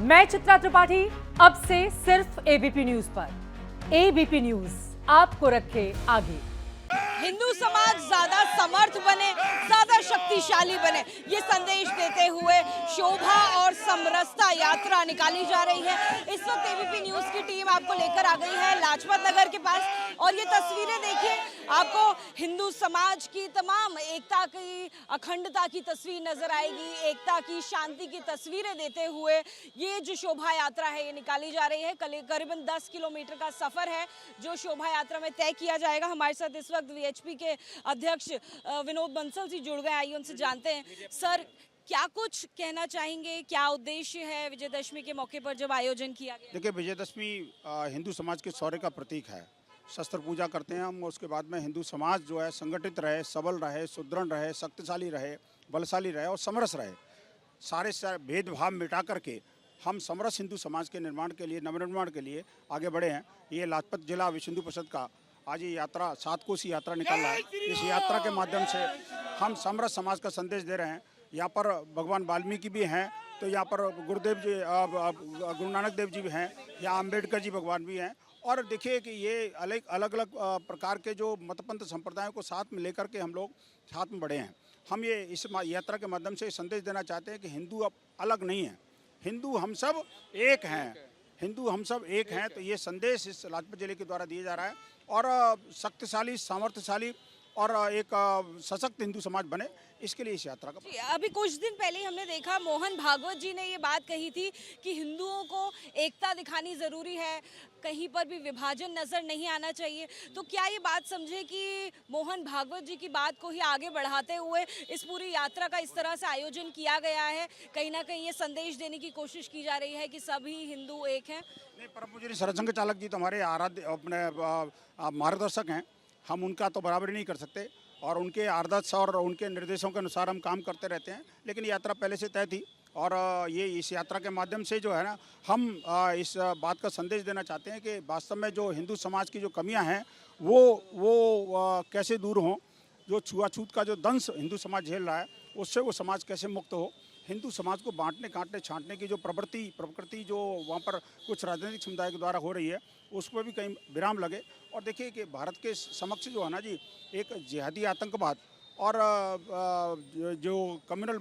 मैं चित्रा त्रिपाठी, अब से सिर्फ एबीपी न्यूज पर। एबीपी न्यूज आपको रखे आगे। हिंदू समाज ज्यादा समर्थ बने, ज्यादा शक्तिशाली बने, ये संदेश देते हुए शोभा और समरसता यात्रा निकाली जा रही है। इस वक्त एबीपी न्यूज की टीम आपको लेकर आ गई है लाजपत नगर के पास और ये तस्वीरें देखिए, आपको हिंदू समाज की तमाम एकता की, अखंडता की तस्वीर नजर आएगी। एकता की, शांति की तस्वीरें देते हुए ये जो शोभा यात्रा है ये निकाली जा रही है। करीबन 10 किलोमीटर का सफर है जो शोभा यात्रा में तय किया जाएगा। हमारे साथ इस वक्त वीएचपी के अध्यक्ष विनोद बंसल जी जुड़ गए, आइए उनसे जानते हैं। सर, क्या कुछ कहना चाहेंगे, क्या उद्देश्य है विजयदशमी के मौके पर जब आयोजन किया गया? देखिए, विजयदशमी हिंदू समाज के शौर्य का प्रतीक है। शस्त्र पूजा करते हैं हम, उसके बाद में हिंदू समाज जो है संगठित रहे, सबल रहे, सुदृढ़ रहे, शक्तिशाली रहे, बलशाली रहे और समरस रहे। सारे भेदभाव मिटा करके हम समरस हिंदू समाज के निर्माण के लिए, नवनिर्माण के लिए आगे बढ़े हैं। ये लाजपत जिला विश्व हिंदू परिषद का आज ये यात्रा 7 कोसी यात्रा निकल रहा है। इस यात्रा के माध्यम से हम समरस समाज का संदेश दे रहे हैं। यहाँ पर भगवान वाल्मीकि भी हैं, तो यहाँ पर गुरुदेव जी, गुरु नानक देव जी भी हैं, यहाँ अम्बेडकर जी भगवान भी हैं। और देखिए कि ये अलग अलग प्रकार के जो मतपंथ संप्रदायों को साथ में लेकर के हम लोग साथ में बढ़े हैं। हम ये इस यात्रा के माध्यम से संदेश देना चाहते हैं कि हिंदू अब अलग नहीं है, हिंदू हम सब एक हैं, हिंदू हम सब एक हैं। तो ये संदेश इस लाजपत जिले के द्वारा दिया जा रहा है और शक्तिशाली, सामर्थ्यशाली और एक सशक्त हिंदू समाज बने, इसके लिए इस यात्रा का। अभी कुछ दिन पहले हमने देखा मोहन भागवत जी ने ये बात कही थी कि हिंदुओं को एकता दिखानी जरूरी है, कहीं पर भी विभाजन नजर नहीं आना चाहिए। तो क्या ये बात समझे कि मोहन भागवत जी की बात को ही आगे बढ़ाते हुए इस पूरी यात्रा का इस तरह से आयोजन किया गया है? कहीं ना कहीं ये संदेश देने की कोशिश की जा रही है कि सभी हिंदू एक हैं। नहीं, परम पूज्य सरसंघ चालक जी तो हमारे आराध्य अपने मार्गदर्शक हैं, हम उनका तो बराबरी नहीं कर सकते और उनके आदर्श और उनके निर्देशों के अनुसार हम काम करते रहते हैं। लेकिन यात्रा पहले से तय थी और ये इस यात्रा के माध्यम से जो है ना, हम इस बात का संदेश देना चाहते हैं कि वास्तव में जो हिंदू समाज की जो कमियां हैं वो कैसे दूर हों। जो छुआछूत का जो दंश हिंदू समाज झेल रहा है उससे वो समाज कैसे मुक्त हो। हिंदू समाज को बांटने, काटने, छांटने की जो प्रवृत्ति जो वहाँ पर कुछ राजनीतिक समुदाय के द्वारा हो रही है, उस पर भी कहीं विराम लगे। और देखिए कि भारत के समक्ष जो है ना जी, एक जिहादी आतंकवाद और जो कम्युनल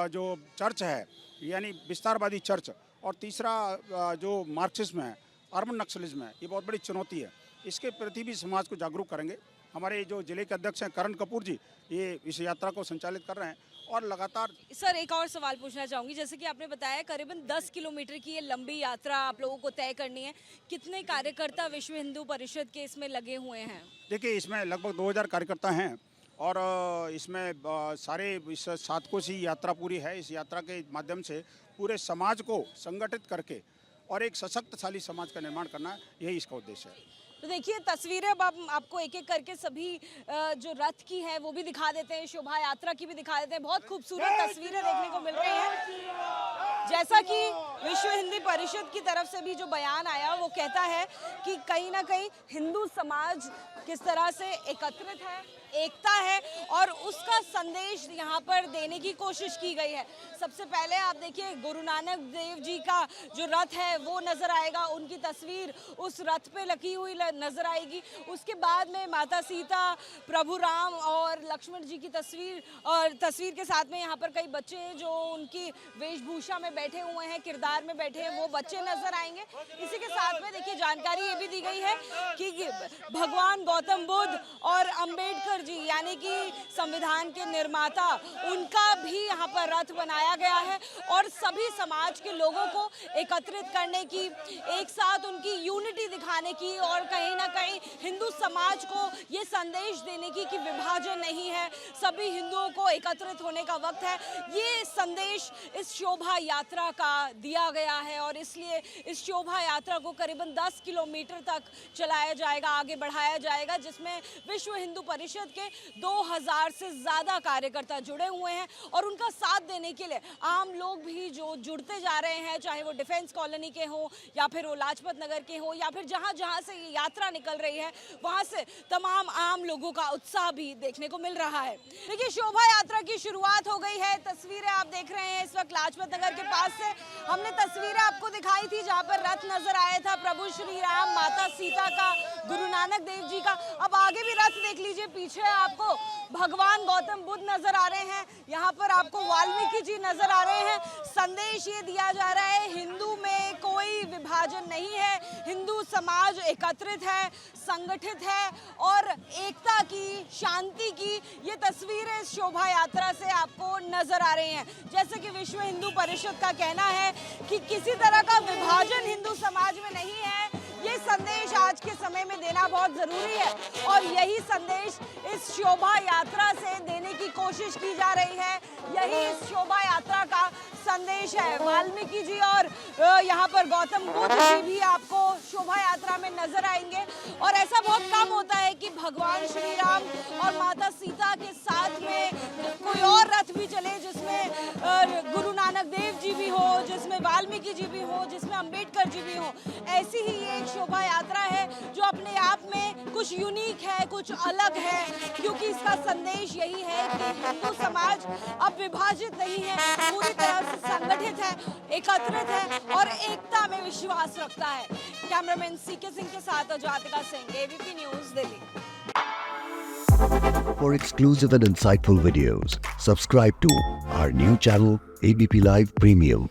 जो चर्च है, यानी विस्तारवादी चर्च, और तीसरा जो मार्क्सिज्म है, अर्बन नक्सलिज्म है, ये बहुत बड़ी चुनौती है। इसके प्रति भी समाज को जागरूक करेंगे। हमारे जो जिले के अध्यक्ष हैं करण कपूर जी, ये इस यात्रा को संचालित कर रहे हैं और लगातार। सर, एक और सवाल पूछना चाहूँगी। जैसे कि आपने बताया करीबन 10 किलोमीटर की ये लंबी यात्रा आप लोगों को तय करनी है, कितने कार्यकर्ता विश्व हिंदू परिषद के इसमें लगे हुए हैं? देखिए, इसमें लगभग 2000 कार्यकर्ता हैं और इसमें सारे इस 7 कोसी यात्रा पूरी है। इस यात्रा के माध्यम से पूरे समाज को संगठित करके और एक सशक्तशाली समाज का निर्माण करना, यही इसका उद्देश्य है। तो देखिए तस्वीरें अब आपको एक एक करके सभी जो रथ की है वो भी दिखा देते हैं, शोभा यात्रा की भी दिखा देते हैं। बहुत खूबसूरत तस्वीरें देखने को मिल रही हैं। जैसा कि विश्व हिंदू परिषद की तरफ से भी जो बयान आया वो कहता है कि कहीं ना कहीं हिंदू समाज किस तरह से एकत्रित है, एकता है और उसका संदेश यहाँ पर देने की कोशिश की गई है। सबसे पहले आप देखिए गुरु नानक देव जी का जो रथ है वो नजर आएगा, उनकी तस्वीर उस रथ पे लगी हुई नजर आएगी। उसके बाद में माता सीता, प्रभु राम और लक्ष्मण जी की तस्वीर, और तस्वीर के साथ में यहाँ पर कई बच्चे जो उनकी वेशभूषा में बैठे हुए हैं, किरदार में बैठे हैं, वो बच्चे नजर आएंगे। इसी के साथ में देखिए जानकारी ये भी दी गई है कि भगवान गौतम बुद्ध और अम्बेडकर जी यानी कि संविधान के निर्माता, उनका भी यहाँ पर रथ बनाया गया है और सभी समाज के लोगों को एकत्रित करने की, एक साथ उनकी यूनिटी दिखाने की और कहीं ना कहीं हिंदू समाज को ये संदेश देने की कि विभाजन नहीं है, सभी हिंदुओं को एकत्रित होने का वक्त है। ये संदेश इस शोभा यात्रा का दिया गया है और इसलिए इस शोभा यात्रा को करीबन 10 किलोमीटर तक चलाया जाएगा, आगे बढ़ाया जाएगा, जिसमें विश्व हिंदू परिषद के 2000 से ज्यादा कार्यकर्ता जुड़े हुए हैं और उनका साथ साथ देने के लिए आम लोग भी जो जुड़ते जा रहे हैं, चाहे वो डिफेंस कॉलोनी के हों या फिर वो लाजपत नगर के हों या फिर जहाँ जहाँ से ये यात्रा निकल रही है वहाँ से तमाम आम लोगों का उत्साह भी देखने को मिल रहा है। देखिए, शोभा यात्रा की शुरुआत हो गई है। तस्वीरें आप देख रहे हैं इस वक्त लाजपत नगर के पास से। हमने तस्वीरें आपको दिखाई थी जहाँ पर रथ नजर आया था प्रभु श्री राम, माता सीता का, गुरु नानक देव जी का। अब आगे भी रथ देख लीजिए, पीछे आपको भगवान गौतम बुद्ध नजर आ रहे हैं, यहाँ पर आपको वाल्मीकि जी नजर आ रहे हैं। संदेश ये दिया जा रहा है, हिंदू में कोई विभाजन नहीं है, हिंदू समाज एकत्रित है, संगठित है और एकता की, शांति की ये तस्वीरें इस शोभा यात्रा से आपको नजर आ रही हैं। जैसे कि विश्व हिंदू परिषद का कहना है कि किसी तरह का विभाजन हिंदू समाज में नहीं है, ये संदेश आज के समय में देना बहुत जरूरी है और यही संदेश इस शोभा यात्रा से देने की कोशिश की जा रही है। यही इस शोभा यात्रा का संदेश है। वाल्मीकि जी और यहाँ पर गौतम बुद्ध जी भी आपको शोभा यात्रा में नजर आएंगे और ऐसा बहुत कम होता है कि भगवान श्री राम और माता सीता के साथ में कोई और रथ भी चले जिसमें गुरु नानक देव जी भी हो, जिसमें वाल्मीकि जी भी हो, जिसमें अंबेडकर जी भी हो। ऐसी ही ये एक शोभा यात्रा है जो अपने आप में कुछ यूनिक है, कुछ अलग है, क्योंकि इसका संदेश यही है कि हिंदू समाज अब विभाजित नहीं है, पूरी तरह से संगठित है, एकत्रित है और एकता में विश्वास रखता है। कैमरामैन सीके सिंह के साथ Jyotika Singh, ABP news, Delhi. For exclusive and insightful videos, subscribe to our new channel ABP Live Premium.